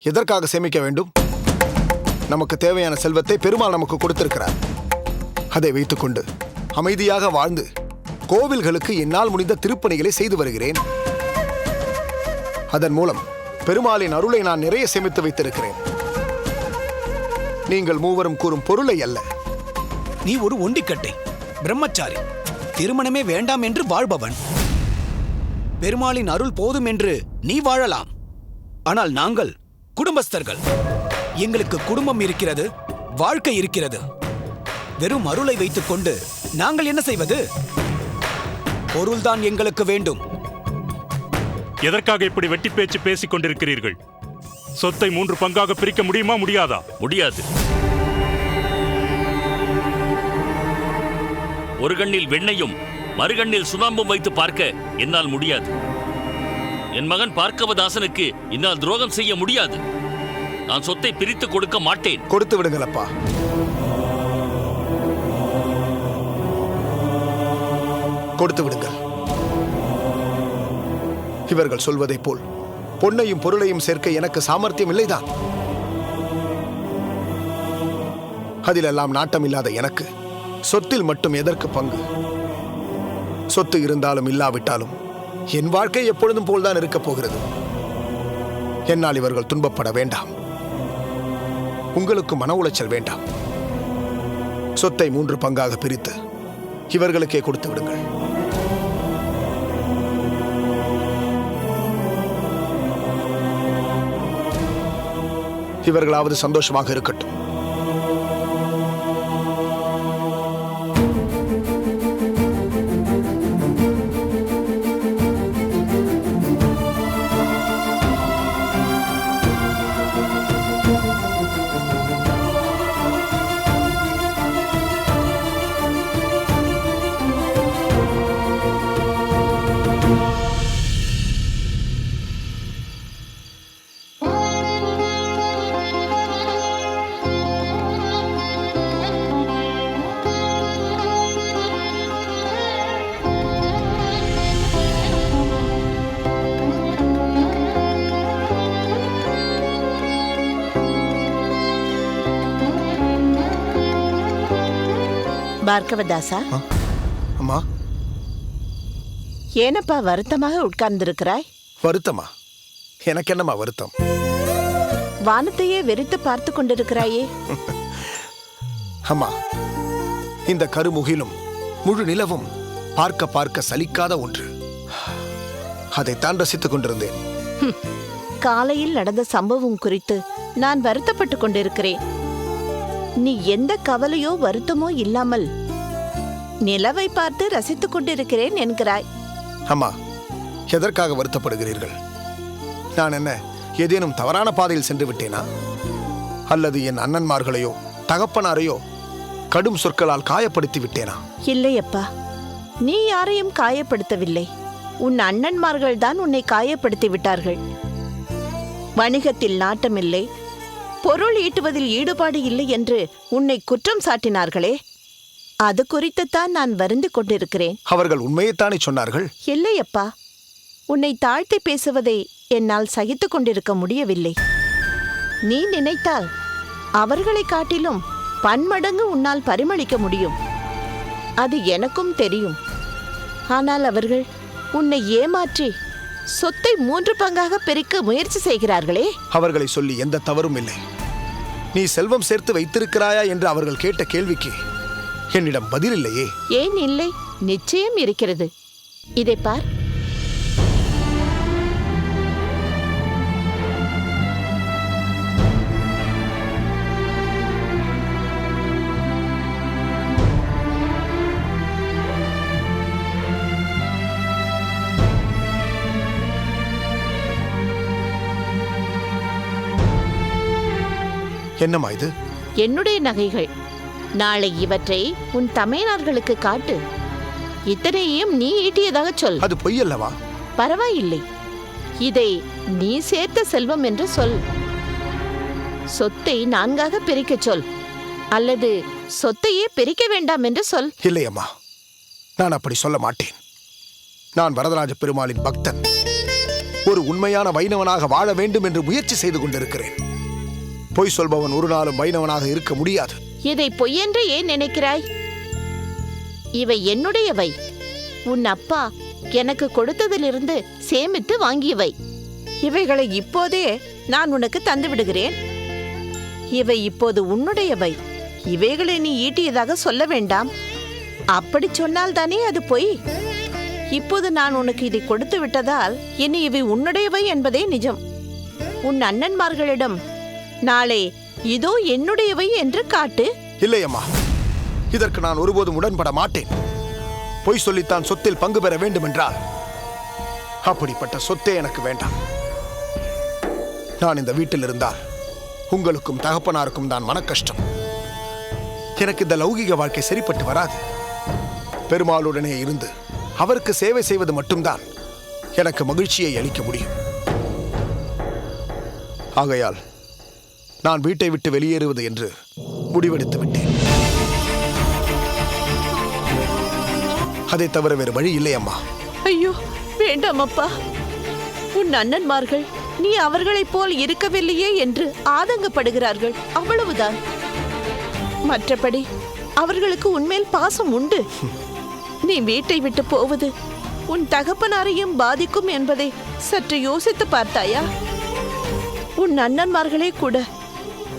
எதற்காக சேமிக்க வேண்டும்? நமக்கு தேவையான செல்வத்தை பெருமாள் நமக்கு கொடுத்திருக்கிறார். அதை வைத்துக்கொண்டு அமைதியாக வாழ்ந்து கோவில்களுக்கு என்னால் முடிந்த திருப்பணிகளை செய்து வருகிறேன். அதன் மூலம் பெருமாளின் அருளை நான் நிறைய சேமித்து வைத்திருக்கிறேன். நீங்கள் மூவரும் கூறும் பொருளை அல்ல. நீ ஒரு ஒண்டிக்கட்டை, பிரம்மச்சாரி, திருமணமே வேண்டாம் என்று வாழ்பவன். பெருமாளின் அருள் போதும் என்று நீ வாழலாம். ஆனால் நாங்கள் குடும்பஸ்தர்கள். எங்களுக்கு குடும்பம் இருக்கிறது, வாழ்க்கை இருக்கிறது. வெறும் அருளை வைத்துக் கொண்டு நாங்கள் என்ன செய்வது? பொருள்தான் எங்களுக்கு வேண்டும். எதற்காக இப்படி வெட்டி பேச்சு பேசிக் கொண்டிருக்கிறீர்கள்? சொத்தை 3 பங்காக பிரிக்க முடியுமா, முடியாதா? முடியாது. ஒரு கண்ணில் வெண்ணையும் மறுகண்ணில் சுண்ணாம்பும் வைத்து பார்க்க என்னால் முடியாது. என் மகன் பார்க்கவதாசனுக்கு என்னால் துரோகம் செய்ய முடியாது. நான் சொத்தை பிரித்து கொடுக்க மாட்டேன். கொடுத்து விடுங்கள் அப்பா. கொடுத்து விடுங்கள். இவர்கள் சொல்வதைப் போல் பொன்னையும் பொருளையும் சேர்க்க எனக்கு சாமர்த்தியம் இல்லைதான். அதிலெல்லாம் நாட்டம் இல்லாத எனக்கு சொத்தில் மட்டும் எதற்கு பங்கு? சொத்து இருந்தாலும் இல்லாவிட்டாலும் என் வாழ்க்கை எப்பொழுதும் போல்தான் இருக்கப் போகிறது. என்னால் இவர்கள் துன்பப்பட வேண்டாம். உங்களுக்கு மன உளைச்சல் வேண்டாம். சொத்தை 3 பங்காக பிரித்து இவர்களுக்கே கொடுத்து விடுங்கள். இவர்களாவது சந்தோஷமாக இருக்கட்டும். பார்கவதாசா, அம்மா, ஏனப்பா வருத்தமாக உட்கார்ந்திருக்கிறாய்? வருத்தமா? எனக்கு என்னம்மா வருத்தம்? வானத்தையே வெறித்து பார்த்து கொண்டிருக்கிறாயே. அம்மா, இந்த கருமுகிலும் முழு நிலவும் பார்க்க பார்க்க சலிக்காத ஒன்று. அதைத்தான் ரசித்துக் கொண்டிருந்தேன். காலையில் நடந்த சம்பவம் குறித்து நான் வருத்தப்பட்டு கொண்டிருக்கிறேன். நீ எந்த கவலையோ வருத்தமோ இல்லாமல் நிலவை பார்த்து ரசித்துக் கொண்டிருக்கிறேன் என்கிறாய். அம்மா, எதற்காக வருத்தப்படுகிறீர்கள்? நான் என்ன ஏதேனும் தவறான பாதையில் சென்று விட்டேனா? அல்லது என் அண்ணன்மார்களையோ தகப்பனாரையோ கடும் சொற்களால் காயப்படுத்தி விட்டேனா? இல்லையப்பா, நீ யாரையும் காயப்படுத்தவில்லை. உன் அண்ணன்மார்கள் தான் உன்னை காயப்படுத்தி விட்டார்கள். வணிகத்தில் நாட்டமில்லை, பொருள் ஈட்டுவதில் ஈடுபாடு இல்லை என்று உன்னை குற்றம் சாட்டினார்களே, அது குறித்துத்தான் நான் வருந்திக் கொண்டிருக்கிறேன். அவர்கள் உண்மையைத்தானே சொன்னார்கள்? இல்லையப்பா, உன்னை தாழ்த்தி பேசுவதை என்னால் சகித்துக் கொண்டிருக்க முடியவில்லை. நீ நினைத்தால் அவர்களை காட்டிலும் பன்மடங்கு உன்னால் பரிமளிக்க முடியும். அது எனக்கும் தெரியும். ஆனால் அவர்கள் உன்னை ஏமாற்றி சொத்தை 3 பங்காக பிரிக்க முயற்சி செய்கிறார்களே. அவர்களை சொல்லி எந்த தவறும் இல்லை. நீ செல்வம் சேர்த்து வைத்திருக்கிறாயா என்று அவர்கள் கேட்ட கேள்விக்கு என்னிடம் பதில் இல்லையே. ஏன் இல்லை? நிச்சயம் இருக்கிறது. இதை பார். என்னம்மா இது? என்னுடைய நகைகள். நாளை இவற்றை உன் தமையனார்களுக்கு காட்டு. இத்தனையும் நீ ஈட்டியதாக சொல். அது பொய் அல்லவா? பரவாயில்லை, இதை நீ சேர்த்த செல்வம் என்று சொல். சொத்தை 4ஆக பிரிக்க சொல். அல்லது சொத்தையே பிரிக்க வேண்டாம் என்று சொல். ஒரு உண்மையான வைணவனாக வாழ வேண்டும் என்று முயற்சி செய்து கொண்டிருக்கிறேன். பொய் சொல்பவன் ஒரு நாளும் வைணவனாக இருக்க முடியாது. இதை பொய்யென்று ஏன் நினைக்கிறாய்? இவை என்னுடையவை. உன் அப்பா எனக்கு கொடுத்ததிலிருந்து சேமித்து வாங்கியவை. இவைகளை இப்போதே நான் உனக்கு தந்து விடுகிறேன். இவை இப்போது உன்னுடையவை. இவைகளை நீ ஈட்டியதாக சொல்ல வேண்டாம். அப்படி சொன்னால் தானே அது பொய். இப்போது நான் உனக்கு இதை கொடுத்து விட்டதால் இனி இவை உன்னுடையவை என்பதே நிஜம். உன் அண்ணன்மார்களிடம் நாளை இதோ என்னுடையவை என்று காட்டு. இல்லை அம்மா, இதற்கு நான் ஒருபோதும் உடன்பட மாட்டேன். பொய் சொல்லித்தான் சொத்தில் பங்கு பெற வேண்டும் என்றால் அப்படிப்பட்ட சொத்தே எனக்கு வேண்டாம். நான் இந்த வீட்டில் இருந்தால் உங்களுக்கும் தகப்பனாருக்கும் தான் மன கஷ்டம். எனக்கு இந்த லௌகிக வாழ்க்கை சரிப்பட்டு வராது. பெருமாளுடனே இருந்து அவருக்கு சேவை செய்வது மட்டும்தான் எனக்கு மகிழ்ச்சியை அளிக்க முடியும். ஆகையால் நான் வீட்டை விட்டு வெளியேறுவது என்று முடிவெடுத்து விட்டேன். அதை தவிர வேறு வழி இல்லை அம்மா. ஐயோ வேண்டாம் அப்பா. உன் அண்ணன்மார்கள் நீ அவர்களைப் போல் இருக்கவில்லையே என்று ஆதங்கப்படுகிறார்கள், அவ்வளவுதான். மற்றபடி அவர்களுக்கு உன்மேல் பாசம் உண்டு. நீ வீட்டை விட்டு போவது உன் தகப்பனாரையும் பாதிக்கும் என்பதை சற்று யோசித்து பார்த்தாயா? உன் அண்ணன்மார்களே கூட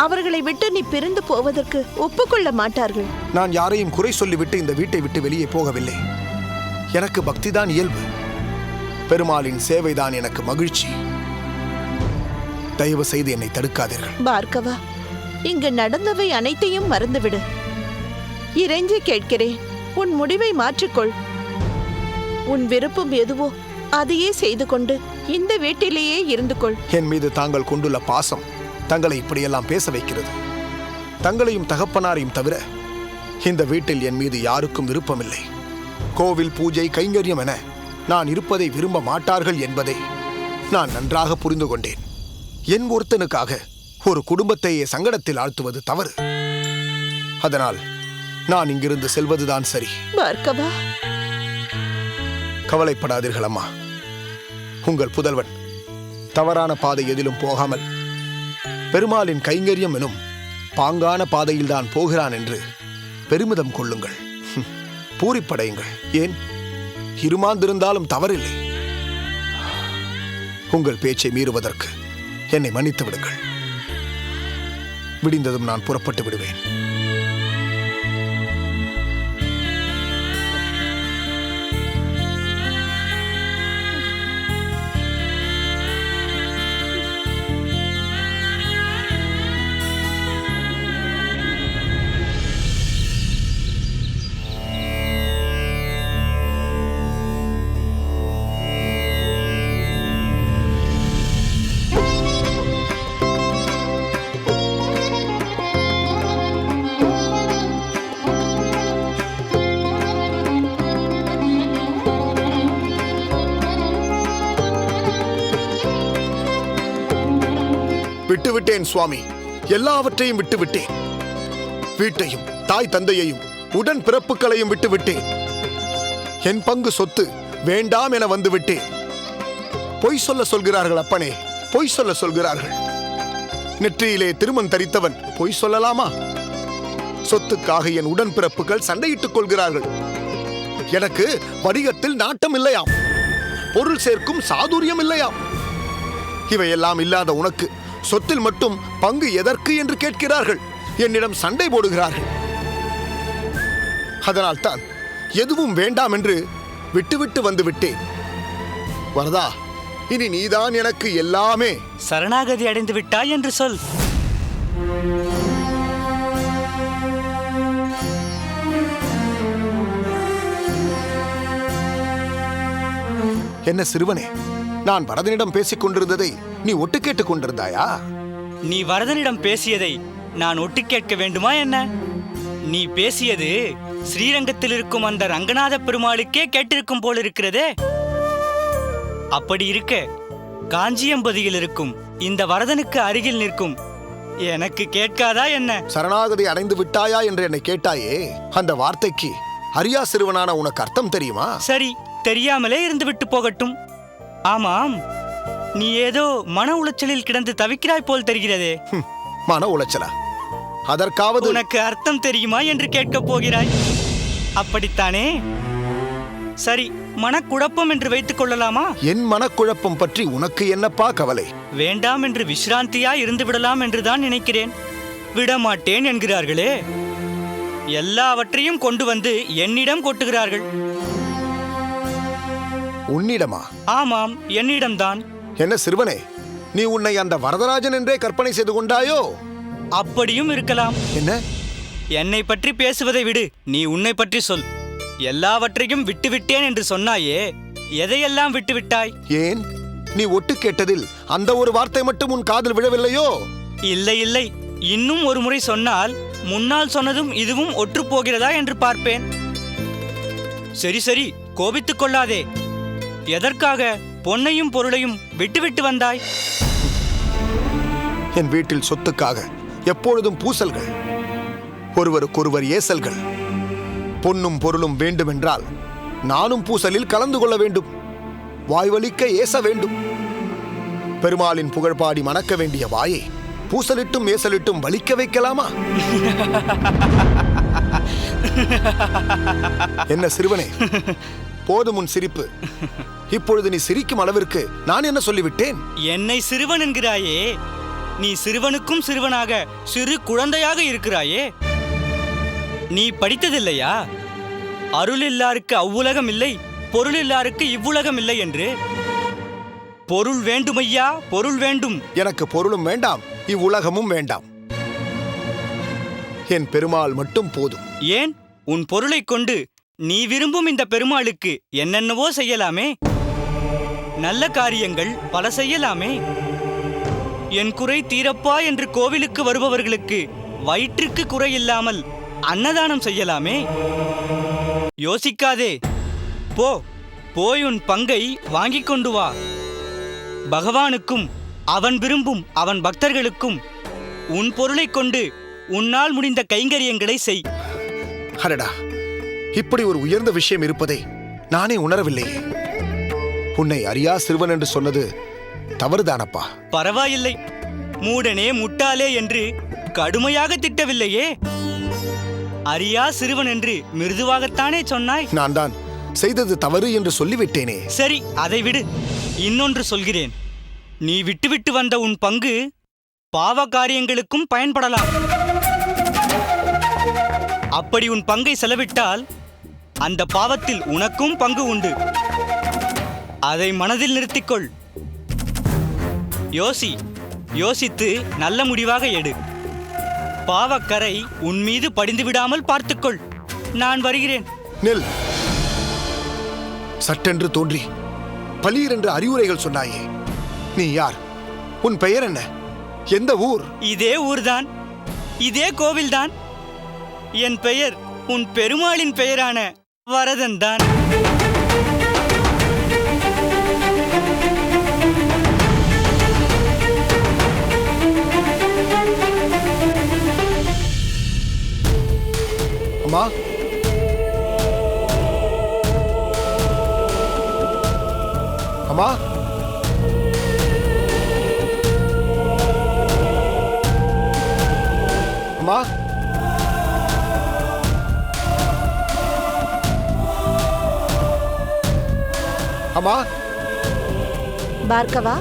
அவர்களை விட்டு நீ பிரிந்து போவதற்கு ஒப்புக்கொள்ள மாட்டார்கள். நான் யாரையும் குறை சொல்லிவிட்டு இந்த வீட்டை விட்டு வெளியே போகவில்லை. எனக்கு பக்திதான் இயல்பு. பெருமாளின் சேவைதான் எனக்கு மகிழ்ச்சி. தயவு செய்து என்னை தடுக்காதீர்கள். பார்க்கவா, இங்கு நடந்தவை அனைத்தையும் மறந்துவிடு. இறைஞ்சி கேட்கிறேன், உன் முடிவை மாற்றிக்கொள். உன் விருப்பம் எதுவோ அதையே செய்து கொண்டு இந்த வீட்டிலேயே இருந்து கொள். என் மீது தாங்கள் கொண்டுள்ள பாசம் தங்களை இப்படியெல்லாம் பேச வைக்கிறது. தங்களையும் தகப்பனாரையும் தவிர இந்த வீட்டில் என் மீது யாருக்கும் விருப்பமில்லை. கோவில் பூஜை கைங்கரியம் என நான் இருப்பதை விரும்ப மாட்டார்கள் என்பதை நான் நன்றாக புரிந்து கொண்டேன். என் ஒருத்தனுக்காக ஒரு குடும்பத்தையே சங்கடத்தில் ஆழ்த்துவது தவறு. அதனால் நான் இங்கிருந்து செல்வதுதான் சரி. பார்க்கவா, கவலைப்படாதீர்கள் அம்மா. உங்கள் புதல்வன் தவறான பாதை எதிலும் போகாமல் பெருமாளின் கைங்கரியம் எனும் பாங்கான பாதையில்தான் போகிறான் என்று பெருமிதம் கொள்ளுங்கள். பூரிப்படையுங்கள். ஏன், இருமாந்திருந்தாலும் தவறில்லை. உங்கள் பேச்சை மீறுவதற்கு என்னை மன்னித்து விடுங்கள். விடிந்ததும் நான் புறப்பட்டு விடுவேன். விட்டுவிட்டேன் சுவாமி, எல்லாவற்றையும் விட்டுவிட்டேன். வீட்டையும் தாய் தந்தையையும் உடன் பிறப்புகளையும் விட்டுவிட்டேன். என் பங்கு சொத்து வேண்டாம் என வந்துவிட்டேன். பொய் சொல்ல சொல்கிறார்கள் அப்பனே, பொய் சொல்ல சொல்கிறார்கள். நெற்றியிலே திருமண் தரித்தவன் பொய் சொல்லலாமா? சொத்துக்காக என் உடன் பிறப்புகள் சண்டையிட்டுக் கொள்கிறார்கள். எனக்கு வணிகத்தில் நாட்டம் இல்லையாம், பொருள் சேர்க்கும் சாதுரியம் இல்லையாம். இவையெல்லாம் இல்லாத உனக்கு சொத்தில் மட்டும் பங்கு எதற்கு என்று கேட்கிறார்கள். என்னிடம் சண்டை போடுகிறார்கள். அதனால் தான் எதுவும் வேண்டாம் என்று விட்டுவிட்டு வந்து விட்டேன். வரதா, இனி நீதான் எனக்கு எல்லாமே. சரணாகதி அடைந்து விட்டாய் என்று சொல். என்ன சிறுவனே, நான் வரதனிடம் பேசிக் கொண்டிருந்ததை நீ ஒட்டு கேட்டுக் கொண்டிருந்தாயா? நீ வரதனிடம் பேசியதை நான் ஒட்டு கேட்க வேண்டுமா என்ன? நீ பேசியது ஸ்ரீரங்கத்தில் இருக்கும் அந்த ரங்கநாத பெருமாளுக்கே கேட்டிருக்கும் போல் இருக்கிறதே. அப்படி இருக்க காஞ்சியம்பதியில் இருக்கும் இந்த வரதனுக்கு அருகில் நிற்கும் எனக்கு கேட்காதா என்ன? சரணாகதி அடைந்து விட்டாயா என்று என்னை கேட்டாயே, அந்த வார்த்தைக்கு அரியா சிறுவனான உனக்கு அர்த்தம் தெரியுமா? சரி, தெரியாமலே இருந்து விட்டு போகட்டும். ஆமாம், நீ ஏதோ மன உளைச்சலில் கிடந்து தவிக்கிறாய் போல் தெரிகிறதே. மன உளைச்சலா? அதற்காவது உனக்கு அர்த்தம் தெரியுமா என்று கேட்கப் போகிறாய், அப்படித்தானே? சரி, மனக்குழப்பம் என்று வைத்துக் கொள்ளலாமா? என் மனக்குழப்பம் பற்றி உனக்கு என்னப்பா கவலை? வேண்டாம் என்று விசிராந்தியாய் இருந்து விடலாம் என்றுதான் நினைக்கிறேன். விடமாட்டேன் என்கிறார்களே. எல்லாவற்றையும் கொண்டு வந்து என்னிடம் கொட்டுகிறார்கள். உன்னிடமா? ஆமாம், என்னிடம்தான். என்ன சிறுவனே, நீ உன்னை அந்த வரதராஜன் என்றே கற்பனை செய்து கொண்டாயோ? அப்படியும் இருக்கலாம். என்ன? என்னை பற்றி பேசுவதை விடு, நீ உன்னை பற்றி சொல். எல்லாவற்றையும் விட்டுவிட்டேன் என்று சொன்னாயே, எதையெல்லாம் விட்டுவிட்டாய்? ஏன், நீ ஒட்டு கேட்டதில் அந்த ஒரு வார்த்தை மட்டும் உன் காதில் விழவில்லையோ? இல்லை இல்லை, இன்னும் ஒரு முறை சொன்னால் முன்னால் சொன்னதும் இதுவும் ஒற்று போகிறதா என்று பார்ப்பேன். சரி சரி, கோபித்துக் கொள்ளாதே. எதற்காக பொன்னையும் பொருளையும் விட்டுவிட்டு வந்தாய்? என் வீட்டில் சொத்துக்காக எப்பொழுதும் பூசல்கள், ஒருவருக்கொருவர் ஏசல்கள். பொன்னும் பொருளும் வேண்டுமென்றால் நானும் பூசலில் கலந்து கொள்ள வேண்டும், வாய்வலிக்க ஏச வேண்டும். பெருமாளின் புகழ்பாடி மணக்க வேண்டிய வாயை பூசலிட்டும் ஏசலிட்டும் வலிக்க வைக்கலாமா? என்ன சிறுவனே, போதும் உன் சிரிப்பு. இப்பொழுது நீ சிரிக்கும் அளவிற்கு நான் என்ன சொல்லிவிட்டேன்? என்னை சிறுவன் என்கிறாயே, நீ சிறுவனுக்கும் சிறுவனாக சிறு குழந்தையாக இருக்கிறாயே. நீ படித்ததில்லையா? அருள் இல்லாருக்கு அவ்வுலகம் இல்லை, பொருள் இல்லாருக்கு இவ்வுலகம் இல்லை என்று. பொருள் வேண்டுமையா, பொருள் வேண்டும். எனக்கு பொருளும் வேண்டாம், இவ்வுலகமும் வேண்டாம். என் பெருமாள் மட்டும் போதும். ஏன், உன் பொருளை கொண்டு நீ விரும்பும் இந்த பெருமாளுக்கு என்னென்னவோ செய்யலாமே. நல்ல காரியங்கள் பல செய்யலாமே. என் குறை தீரப்பா என்று கோவிலுக்கு வருபவர்களுக்கு வயிற்றுக்கு குறை இல்லாமல் அன்னதானம் செய்யலாமே. யோசிக்காதே, போ, போய் உன் பங்கை வாங்கிக் கொண்டு வா. பகவானுக்கும் அவன் விரும்பும் அவன் பக்தர்களுக்கும் உன் பொருளை கொண்டு உன்னால் முடிந்த கைங்கரியங்களை செய். அடடா, இப்படி ஒரு உயர்ந்த விஷயம் இருப்பதை நானே உணரவில்லையே. உன்னை அறியா சிறுவன் என்று சொன்னது தவறுதானப்பா? பரவாயில்லை, மூடனே முட்டாளே என்று கடுமையாக திட்டவில்லையே. அறியா சிறுவன் என்று மிருதுவாகத்தானே சொன்னாய். நான் தான் செய்தது தவறு என்று சொல்லிவிட்டேனே. சரி, அதை விடு. இன்னொன்று சொல்கிறேன். நீ விட்டுவிட்டு வந்த உன் பங்கு பாவ காரியங்களுக்கும் பயன்படலாம். அப்படி உன் பங்கை செலவிட்டால் அந்த பாவத்தில் உனக்கும் பங்கு உண்டு. அதை மனதில் நிறுத்திக்கொள். யோசித்து நல்ல முடிவாக எடு. பாவக்கரை உன் மீது படிந்து விடாமல் பார்த்துக்கொள். நான் வருகிறேன். நெல். சட்டென்று தோன்றி பலீர் என்று அறிவுரைகள் சொன்னாயே, நீ யார்? உன் பெயர் என்ன? எந்த ஊர்? இதே ஊர்தான், இதே கோவில்தான். என் பெயர் உன் பெருமாளின் பெயரான வரதன் தான். அம்மா, அம்மா, அம்மா, அம்மா. பார்கவா,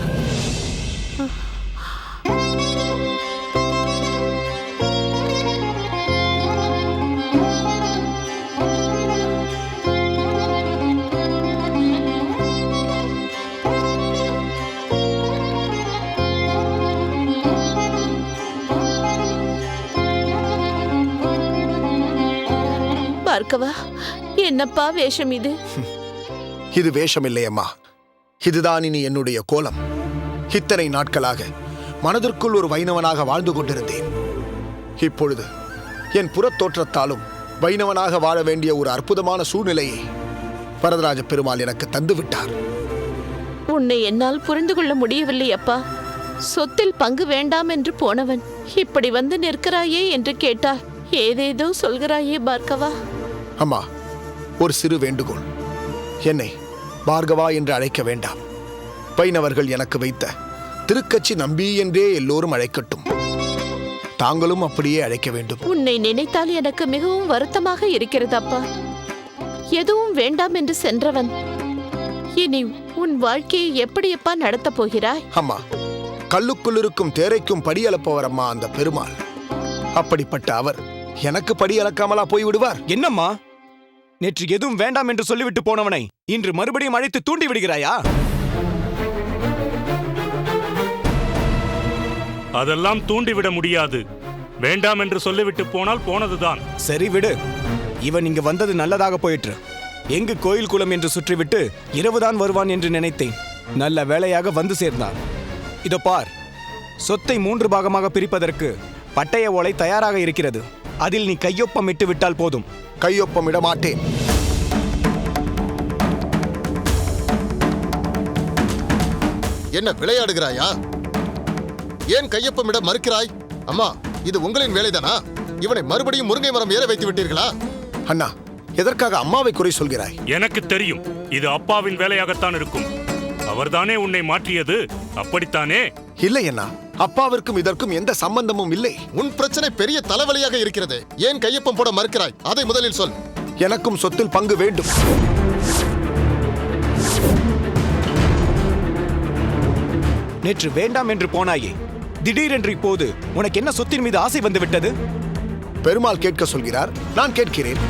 பார்கவா, என்னப்பா வேஷம் இது? இது வேஷம் இல்லை அம்மா, இதுதான் இனி என்னுடைய கோலம். இத்தனை நாட்களாக மனதிற்குள் ஒரு வைணவனாக வாழ்ந்து கொண்டிருந்தேன். இப்பொழுது என் புறத்தோற்றத்தாலும் வைணவனாக வாழ வேண்டிய ஒரு அற்புதமான சூழ்நிலையை வரதராஜ பெருமாள் எனக்கு தந்து விட்டார். உன்னை என்னால் புரிந்து கொள்ள முடியவில்லை அப்பா. சொத்தில் பங்கு வேண்டாம் என்று போனவன் இப்படி வந்து நிற்கிறாயே என்று கேட்டால் ஏதேதோ சொல்கிறாயே பார்கவா. அம்மா, ஒரு சிறு வேண்டுகோள். என்னை பார்கவா என்று அழைக்க வேண்டாம். வைணவர்கள் எனக்கு வைத்த திருக்கச்சி நம்பி என்றே எல்லோரும் அழைக்கட்டும். தாங்களும் அப்படியே அழைக்க வேண்டும். உன்னை நினைத்தால் எனக்கு மிகவும் வருத்தமாக இருக்கிறது அப்பா. எதுவும் வேண்டாம் என்று சென்றவன் இனி உன் வாழ்க்கையை எப்படியப்பா நடத்தப் போகிறாய்? அம்மா, கல்லுக்குள் இருக்கும் தேரைக்கும் படியளப்பவர் அம்மா அந்த பெருமாள். அப்படிப்பட்ட அவர் எனக்கு படியளக்காமலா போய் விடுவார்? என்னம்மா, நேற்று எதுவும் வேண்டாம் என்று சொல்லிவிட்டு போனவனை இன்று மறுபடியும் அழைத்து தூண்டி விடுகிறாயா? அதெல்லாம் தூண்டிவிட முடியாது. வேண்டாம் என்று சொல்லிவிட்டு போனால் போனதுதான். சரி விடு. இவன் இங்கு வந்தது நல்லதாக போயிற்று. எங்கு கோயில் குளம் என்று சுற்றிவிட்டு இரவுதான் வருவான் என்று நினைத்தேன். நல்ல வேளையாக வந்து சேர்ந்தான். இதோ பார், சொத்தை 3 பாகமாக பிரிப்பதற்கு பட்டய ஓலை தயாராக இருக்கிறது. அதில் நீ கையொப்பம் இட்டு விட்டால் போதும். கையொப்பம் இட மாட்டேன். என்ன விளையாடுகிறாயா? ஏன் கையொப்பமிட மறுக்கிறாய்? அம்மா, இது உங்களின் வேலைதானா? இவனை மறுபடியும் முருங்கை மரம் ஏற வைத்து விட்டீர்களா? அண்ணா, எதற்காக அம்மாவை குறை சொல்கிறாய்? எனக்கு தெரியும், இது அப்பாவின் வேலையாகத்தான் இருக்கும். அவர்தானே உன்னை மாற்றியது, அப்படித்தானே? இல்லை அண்ணா, அப்பாவிற்கும் இதற்கும் எந்த சம்பந்தமும் இல்லை. உன் பிரச்சனை பெரிய தலைவலியாக இருக்கிறது. ஏன் கையொப்பம் போட மறுக்கிறாய்? அதை முதலில் சொல். எனக்கும் சொத்தில் பங்கு வேண்டும். நேற்று வேண்டாம் என்று போனாயே, திடீரென்று இப்போது உனக்கு என்ன சொத்தின் மீது ஆசை வந்து விட்டது? பெருமாள் கேட்க சொல்கிறார், நான் கேட்கிறேன்.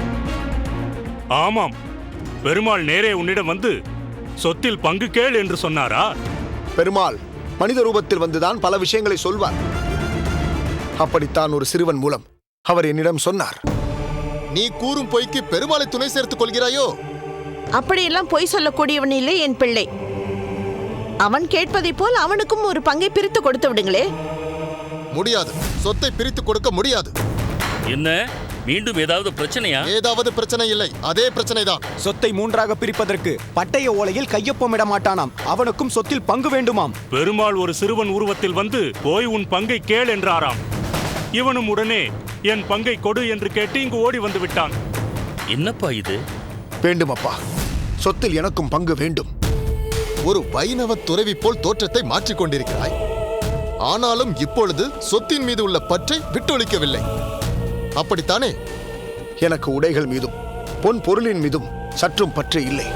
ஆமாம், பெருமாள் நேரே உன்னிடம் வந்து சொத்தில் பங்கு கேள் என்று சொன்னாரா? பெருமாள் மனித ரூபத்தில் வந்துதான் பல விஷயங்களை சொல்வார். அப்படித்தான் ஒரு சிறுவன் மூலம் அவர் என்னிடம் சொன்னார். நீ கூறும் பொய்க்கு பெருமாளை துணை சேர்த்துக் கொள்கிறாயோ? அப்படியெல்லாம் பொய் சொல்லக்கூடியவன் இல்லை என் பிள்ளை. அவன் கேட்பதை போல் அவனுக்கும் ஒரு பங்கை பிரித்து கொடுத்து விடுங்களே. முடியாது, சொத்தை பிரித்து கொடுக்க முடியாது. என்ன, மீண்டும் ஏதாவது பிரச்சனையா? ஏதாவது பிரச்சனை இல்லை, அதே பிரச்சனைதான். சொத்தை 3ஆக பிரிப்பதற்கு பட்டய ஓலையில் கையொப்பமிட மாட்டானாம். அவனுக்கும் சொத்தில் பங்கு வேண்டுமாம். பெருமாள் ஒரு சிறுவன் உருவத்தில் வந்து போய் உன் பங்கை கேள் என்றாராம். இவனும் உடனே என் பங்கை கொடு என்று கேட்டு இங்கு ஓடி வந்து விட்டான். என்னப்பா இது? வேண்டும் அப்பா, சொத்தில் எனக்கும் பங்கு வேண்டும். ஒரு வைணவ துறவி போல் தோற்றத்தை மாற்றிக் கொண்டிருக்கிறாய். ஆனாலும் இப்பொழுது சொத்தின் மீது உள்ள பற்றை விட்டொழிக்கவில்லை, அப்படித்தானே? எனக்கு உடைகள் மீதும் பொன் பொருளின் மீதும் சற்றும் பற்று இல்லை.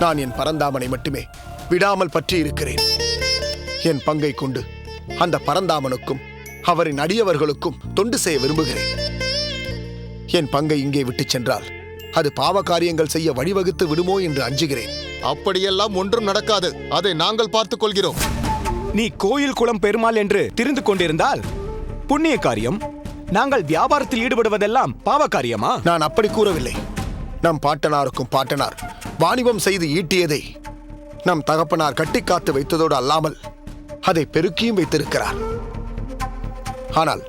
நான் என் பரந்தாமனை மட்டுமே விடாமல் பற்றி இருக்கிறேன். என் பங்கை கொண்டு அந்த பரந்தாமனுக்கும் அவரின் அடியவர்களுக்கும் தொண்டு செய்ய விரும்புகிறேன். என் பங்கை இங்கே விட்டுச் சென்றால் அது பாவ காரியங்கள் செய்ய வழிவகுத்து விடுமோ என்று அஞ்சுகிறேன். அப்படியெல்லாம் ஒன்றும் நடக்காது, அதை நாங்கள் பார்த்துக் கொள்கிறோம். நீ கோயில் குளம் பெருமாள் என்று தெரிந்து கொண்டிருந்தால் புண்ணிய காரியம், நாங்கள் வியாபாரத்தில் ஈடுபடுவதெல்லாம் பாவ காரியமா? நான் அப்படி கூறவில்லை. நம் பாட்டனாருக்கும் பாட்டனார் வாணிபம் செய்து ஈட்டியதை நம் தகப்பனார் கட்டி காத்து வைத்ததோடு அல்லாமல் அதை பெருக்கியும் வைத்திருக்கிறார். ஆனால்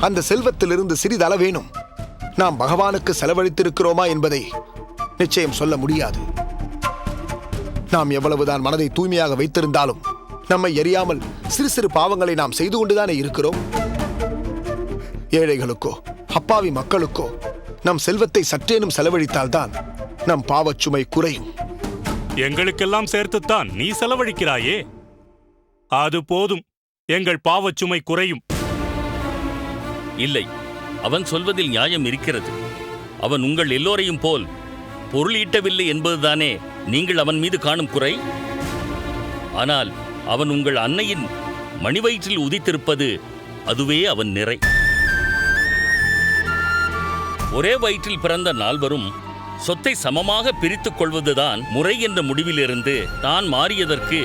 அந்த செல்வத்திலிருந்து சிறிதளவேனும் நாம் பகவானுக்கு செலவழித்திருக்கிறோமா என்பதை நிச்சயம் சொல்ல முடியாது. நாம் எவ்வளவுதான் மனதை தூய்மையாக வைத்திருந்தாலும் நம்மை எரியாமல் சிறு சிறு பாவங்களை நாம் செய்து கொண்டுதானே இருக்கிறோம். ஏழைகளுக்கோ அப்பாவி மக்களுக்கோ நம் செல்வத்தை சற்றேனும் செலவழித்தால்தான் நம் பாவச்சுமை குறையும். எங்களுக்கெல்லாம் சேர்த்துத்தான் நீ செலவழிக்கிறாயே, அது போதும், எங்கள் பாவச்சுமை குறையும். இல்லை, அவன் சொல்வதில் நியாயம் இருக்கிறது. அவன் உங்கள் எல்லோரையும் போல் பொருள் ஈட்டவில்லை என்பதுதானே நீங்கள் அவன் மீது காணும் குறை. ஆனால் அவன் உங்கள் அன்னையின் மணிவயிற்றில் உதித்திருப்பது, அதுவே அவன் நிறை. ஒரே வயிற்றில் பிறந்த நால்வரும் சொத்தை சமமாக பிரித்துக் கொள்வதுதான் முறை என்ற முடிவிலிருந்து தான் மாறியதற்கு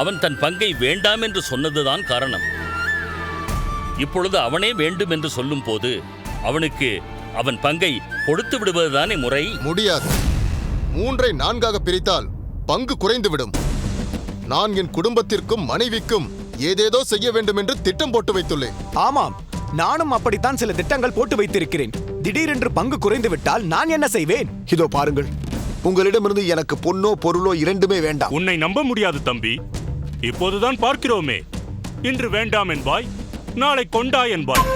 அவன் தன் பங்கை வேண்டாம் என்று சொன்னதுதான் காரணம். இப்பொழுது அவனே வேண்டும் என்று சொல்லும் போது அவனுக்கு அவன் பங்கை கொடுத்து விடுவதுதானே முறை. முடியாது. 3ஐ 4ஆக பிரித்தால் பங்கு குறைந்துவிடும். நான் என் குடும்பத்திற்கும் மனைவிக்கும் ஏதேதோ செய்ய வேண்டும் என்று திட்டம் போட்டு வைத்துள்ளேன். ஆமாம், நானும் அப்படித்தான் சில திட்டங்கள் போட்டு வைத்திருக்கிறேன். திடீரென்று பங்கு குறைந்து விட்டால் நான் என்ன செய்வேன்? இதோ பாருங்கள், உங்களிடமிருந்து எனக்கு பொன்னோ பொருளோ இரண்டுமே வேண்டாம். உன்னை நம்ப முடியாது தம்பி. இப்போதுதான் பார்க்கிறோமே, இன்று வேண்டாம் என்பாய், நாளை கொண்டா என்பாய்.